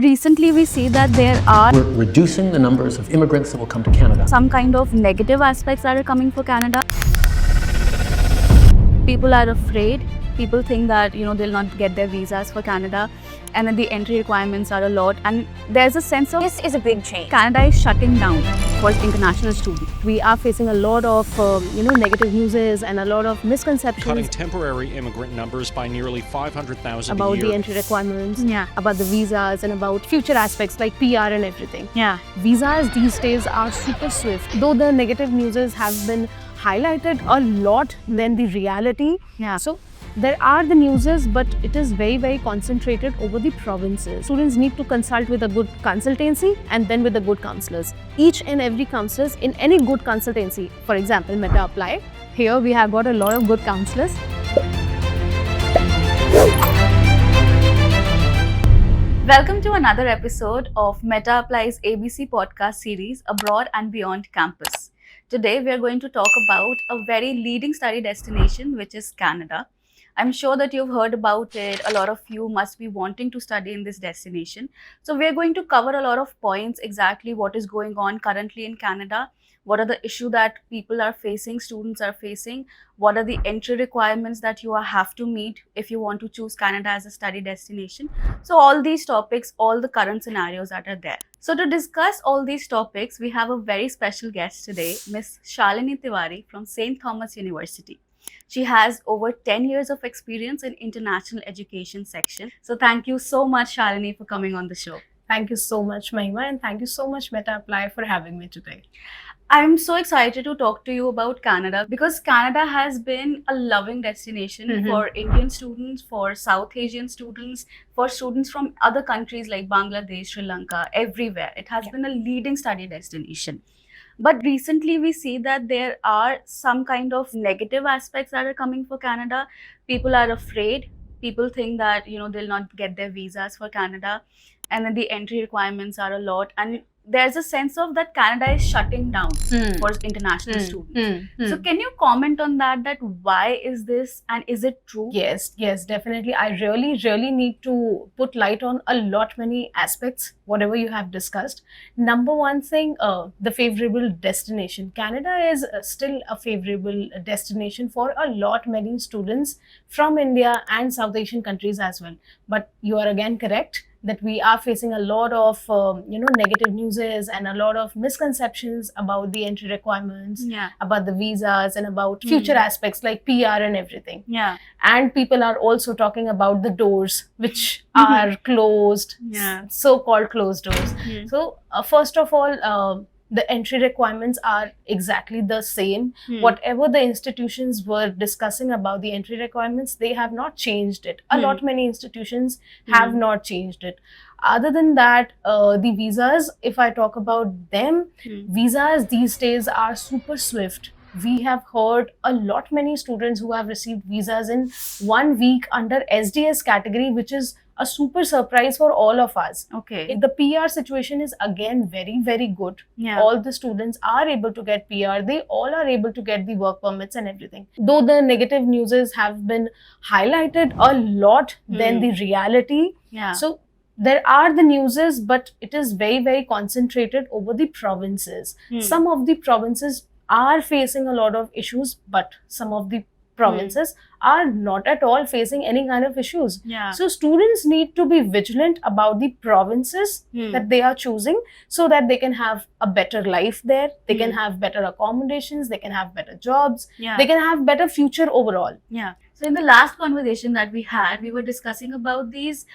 recently we see that there are We're reducing the numbers of immigrants that will come to Canada. some kind of negative aspects that are coming for Canada. People are afraid. People think that they'll not get their visas for Canada, and then the entry requirements are a lot. And there's a sense of This is a big change. Canada is shutting down for international students. We are facing a lot of negative news and a lot of Cutting misconceptions temporary immigrant numbers by nearly 500,000 a about year. the entry requirements, Yeah. about the visas, and about future aspects like PR and everything. Yeah. Visas these days are super swift. Though the negative news have been highlighted a lot than the reality. Yeah. So there are the newses, but it is very, very concentrated over the provinces. Students need to consult with a good consultancy and then with the good counselors. Each and every counselors in any good consultancy, for example, Meta Apply. Here we have got a lot of good counselors. Welcome to another episode of Meta Apply's ABC podcast series, Abroad and Beyond Campus. Today we are going to talk about a very leading study destination, which is Canada. I'm sure that you've heard about it. A lot of you must be wanting to study in this destination. So we're going to cover a lot of points, exactly what is going on currently in Canada, what are the issues that people are facing, students are facing, what are the entry requirements that you have to meet if you want to choose Canada as a study destination. So all these topics, all the current scenarios that are there. So to discuss all these topics, we have a very special guest today, Ms. Shalini Tiwari from St. Thomas University. She has over 10 years of experience in international education section. So thank you so much, Shalini, for coming on the show. Thank you so much, Mahima, and thank you so much, Meta Apply, for having me today. I'm so excited to talk to you about Canada because Canada has been a loving destination for Indian students, for South Asian students, for students from other countries like Bangladesh, Sri Lanka, everywhere. It has been a leading study destination. But recently we see that there are some kind of negative aspects that are coming for Canada. People are afraid. People think that they'll not get their visas for Canada, and then the entry requirements are a lot. And there's a sense of that Canada is shutting down for international students. So can you comment on that why is this and is it true? Yes, definitely. I really need to put light on a lot many aspects, whatever you have discussed. Number one thing, the favorable destination. Canada is still a favorable destination for a lot many students from India and South Asian countries as well. But you are again correct that we are facing a lot of negative news and a lot of misconceptions about the entry requirements, about the visas, and about future aspects like PR and everything. Yeah. And people are also talking about the doors which are closed, so-called closed doors. So first of all, the entry requirements are exactly the same. Whatever the institutions were discussing about the entry requirements, they have not changed it. A lot many institutions have not changed it. Other than that, the visas, if I talk about them, visas these days are super swift. We have heard a lot many students who have received visas in 1 week under SDS category, which is a super surprise for all of us. Okay. The PR situation is again very, very good. Yeah. All the students are able to get PR. They all are able to get the work permits and everything. Though the negative news have been highlighted a lot than the reality. Yeah. So there are the newses, but it is very, very concentrated over the provinces. Some of the provinces are facing a lot of issues, but some of the provinces are not at all facing any kind of issues. Yeah. So students need to be vigilant about the provinces that they are choosing so that they can have a better life there. They can have better accommodations. They can have better jobs. Yeah. They can have better future overall. Yeah. So in the last conversation that we had, we were discussing about these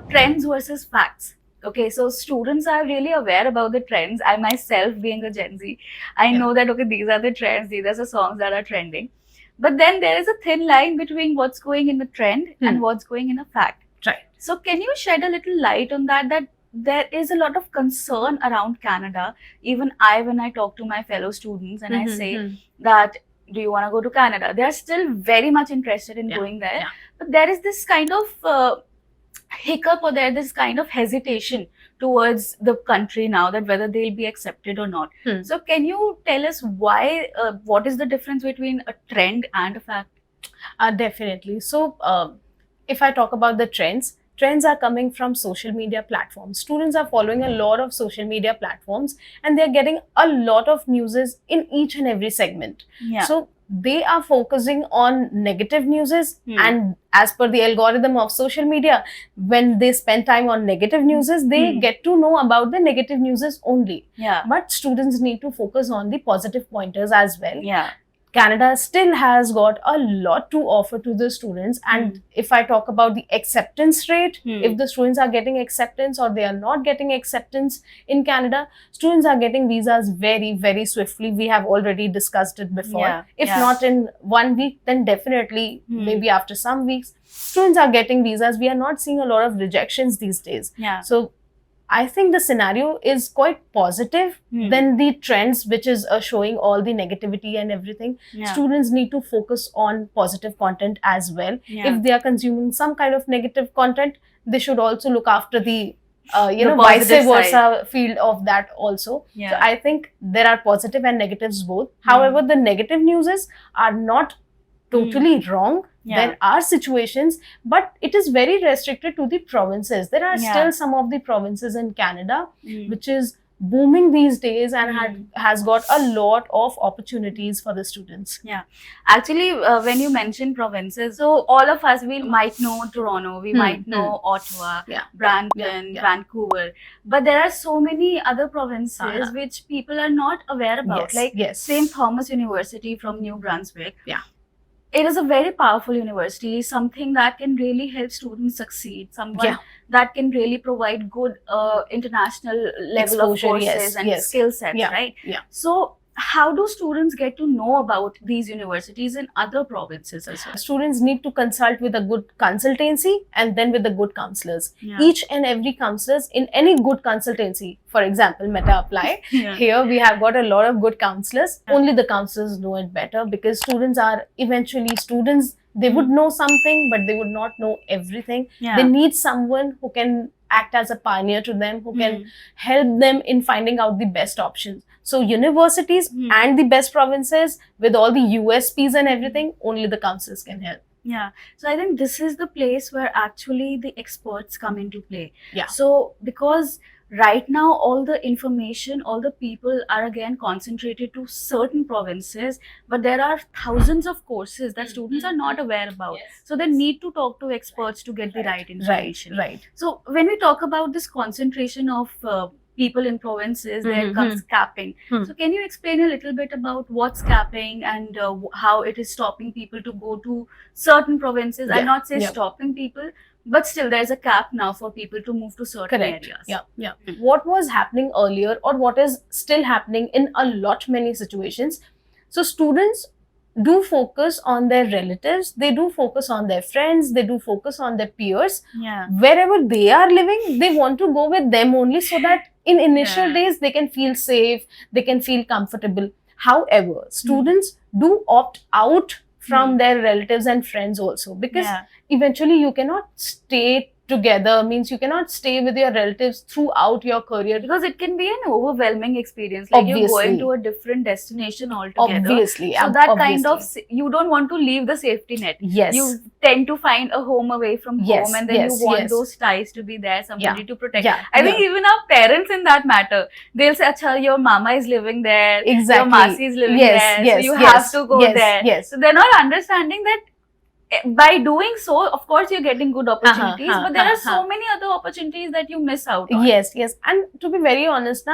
trends versus facts. Okay, so students are really aware about the trends. I myself, being a Gen Z, I know that, okay, these are the trends, these are the songs that are trending. But then there is a thin line between what's going in the trend and what's going in a fact. Right. So can you shed a little light on that there is a lot of concern around Canada. Even when I talk to my fellow students and I say that, do you want to go to Canada? They are still very much interested in going there. Yeah. But there is this kind of hiccup or there this kind of hesitation towards the country now that whether they'll be accepted or not. So can you tell us why, what is the difference between a trend and a fact? Definitely. So if I talk about the trends, trends are coming from social media platforms. Students are following a lot of social media platforms, and they're getting a lot of newses in each and every segment. Yeah. So they are focusing on negative newses, and as per the algorithm of social media, when they spend time on negative newses, they get to know about the negative newses only. Yeah. But students need to focus on the positive pointers as well. Yeah. Canada still has got a lot to offer to the students, and if I talk about the acceptance rate, if the students are getting acceptance or they are not getting acceptance in Canada, students are getting visas very, very swiftly. We have already discussed it before. Yeah, If yeah. not in 1 week, then definitely maybe after some weeks, students are getting visas. We are not seeing a lot of rejections these days. Yeah. So I think the scenario is quite positive than the trends, which is showing all the negativity and everything. Yeah. Students need to focus on positive content as well. Yeah. If they are consuming some kind of negative content, they should also look after the The vice positive versa field of that also. Yeah. So I think there are positive and negatives both. However, the negative newses are not totally wrong. Yeah. There are situations, but it is very restricted to the provinces. There are still some of the provinces in Canada which is booming these days and has got a lot of opportunities for the students. Yeah, actually, when you mention provinces, so all of us, we might know Toronto, we might know Ottawa, Yeah. Brampton, Yeah. Vancouver, but there are so many other provinces which people are not aware about. Yes, Like yes. St. Thomas University from New Brunswick. Yeah. It is a very powerful university, something that can really help students succeed, someone Yeah. that can really provide good international level Exposure, of courses yes, and yes. skill sets, Yeah, right? yeah. So how do students get to know about these universities in other provinces as well? Students need to consult with a good consultancy and then with the good counselors. Yeah. Each and every counselors in any good consultancy, for example, Meta Apply, Yeah. here we have got a lot of good counselors. Only the counselors know it better, because students are eventually students. They would know something, but they would not know everything. Yeah. They need someone who can act as a pioneer to them, who can help them in finding out the best options. So universities and the best provinces with all the USPs and everything, only the counselors can help. Yeah. So I think this is the place where actually the experts come into play. Yeah. So because right now all the information, all the people are again concentrated to certain provinces, but there are thousands of courses that students are not aware about. So they need to talk to experts to get the right information. Right. So when we talk about this concentration of people in provinces, there comes capping. So can you explain a little bit about what's capping and how it is stopping people to go to certain provinces? I'll not say stopping people, but still there's a cap now for people to move to certain Correct. areas. Yeah. What was happening earlier, or what is still happening in a lot many situations, so students do focus on their relatives, they do focus on their friends, they do focus on their peers. Yeah. Wherever they are living, they want to go with them only, so that in initial days they can feel safe, they can feel comfortable. However, students do opt out from their relatives and friends also, because eventually you cannot stay together, means you cannot stay with your relatives throughout your career. Because it can be an overwhelming experience. Like you're going Obviously. to a different destination altogether. Obviously. So that kind of, obviously. you don't want to leave the safety net. Yes. You tend to find a home away from Yes, home, and then yes, you want yes. those ties to be there, somebody to protect. Yeah, I think even our parents in that matter, they'll say, Acha, your mama is living there, Exactly. your masi is living Yes, there, yes, so you yes, have to go yes, there. yes. So they're not understanding that by doing so, of course, you're getting good opportunities, but there are so many other opportunities that you miss out on. Yes. And to be very honest,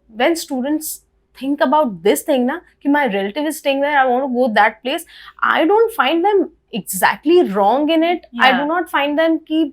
when students think about this thing, ki my relative is staying there, I want to go that place, I don't find them exactly wrong in it. I do not find them ki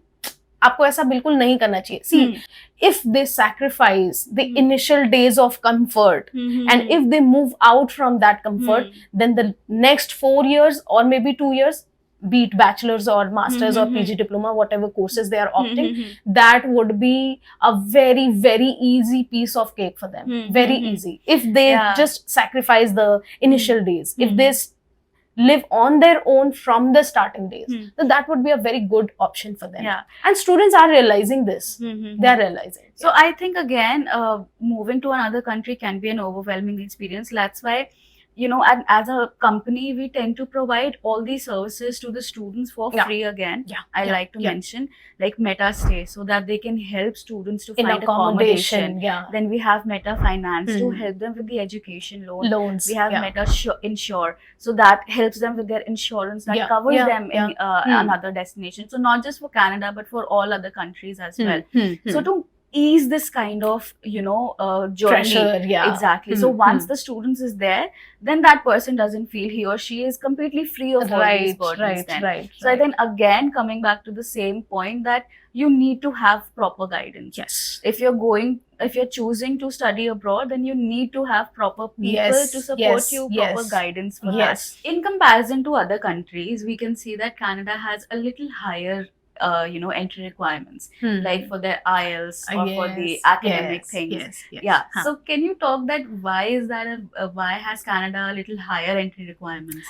आपको ऐसा बिल्कुल नहीं करना चाहिए. See, if they sacrifice the initial days of comfort, and if they move out from that comfort, then the next 4 years or maybe 2 years, be it bachelor's or master's or PG diploma, whatever courses they are opting, that would be a very, very easy piece of cake for them. Very easy. If they just sacrifice the initial days, if they live on their own from the starting days, then that would be a very good option for them. Yeah. And students are realizing this. They are realizing it. So I think again, moving to another country can be an overwhelming experience. That's why and as a company, we tend to provide all these services to the students for Yeah. free again. Yeah. I Yeah. like to Yeah. mention, like Meta Stay, so that they can help students to In find accommodation, yeah. Then we have Meta Finance to Hmm. help them with the education loan. Loans. We have yeah. Meta Insure, so that helps them with their insurance that Yeah, covers yeah, them in another destination. So not just for Canada, but for all other countries as well. So to ease this kind of journey, Pressure, yeah. exactly. So once the students is there, then that person doesn't feel he or she is completely free of all these burdens. Right. So I think again coming back to the same point that you need to have proper guidance. Yes. If you're choosing to study abroad, then you need to have proper people Yes, to support yes, you, yes. proper guidance for Yes. that. In comparison to other countries, we can see that Canada has a little higher entry requirements, like for their IELTS or for the academic things. Yes. Yeah. So can you talk that why is that why has Canada a little higher entry requirements?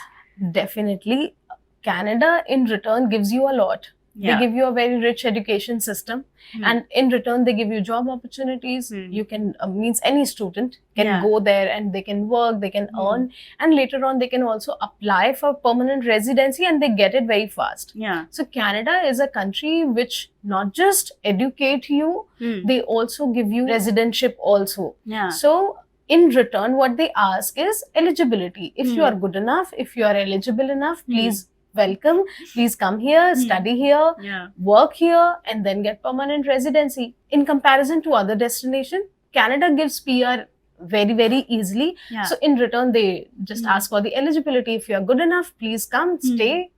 Definitely. Canada in return gives you a lot. Yeah. They give you a very rich education system, and in return they give you job opportunities. You can means any student can go there and they can work, they can earn, and later on they can also apply for permanent residency and they get it very fast. Yeah. So Canada is a country which not just educate you, they also give you residentship also. Yeah. So in return, what they ask is eligibility. If you are good enough, if you are eligible enough, please welcome, please come here, study here, work here, and then get permanent residency. In comparison to other destinations, Canada gives PR very, very easily. Yeah. So in return, they just ask for the eligibility. If you are good enough, please come, stay,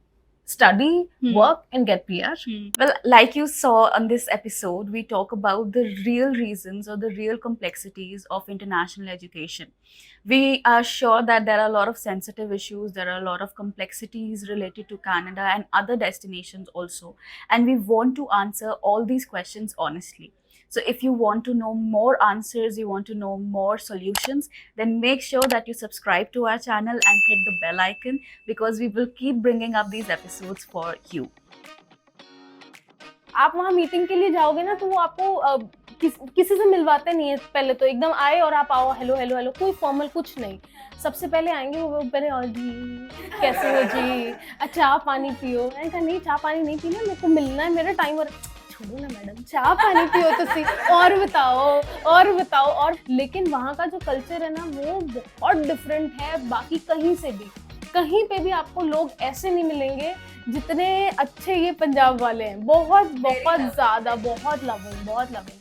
study, work, and get PR. Well, like you saw on this episode, we talk about the real reasons or the real complexities of international education. We are sure that there are a lot of sensitive issues, there are a lot of complexities related to Canada and other destinations also. And we want to answer all these questions honestly. So if you want to know more answers, you want to know more solutions, then make sure that you subscribe to our channel and hit the bell icon, because we will keep bringing up these episodes for you. आप वहाँ meeting के लिए जाओगे ना, तो वो आपको किसी से मिलवाते नहीं है। पहले तो एकदम आए और आप आओ, हेलो हेलो हेलो, कोई फॉर्मल कुछ नहीं। सबसे पहले आएंगे वो पहले, और जी कैसे हो जी, चाय पानी पियो। मैंने कहा नहीं, चाय पानी नहीं पीना, मेरे को मिलना है, मेरा टाइम। और छोड़ो ना मैडम, चाय पानी पियो तो सी, और बताओ। और लेकिन वहाँ का जो कल्चर है ना, वो बहुत डिफरेंट है बाकी कहीं से भी। कहीं पे भी आपको लोग ऐसे नहीं मिलेंगे जितने अच्छे ये पंजाब वाले हैं। बहुत ज़्यादा, बहुत लविंग।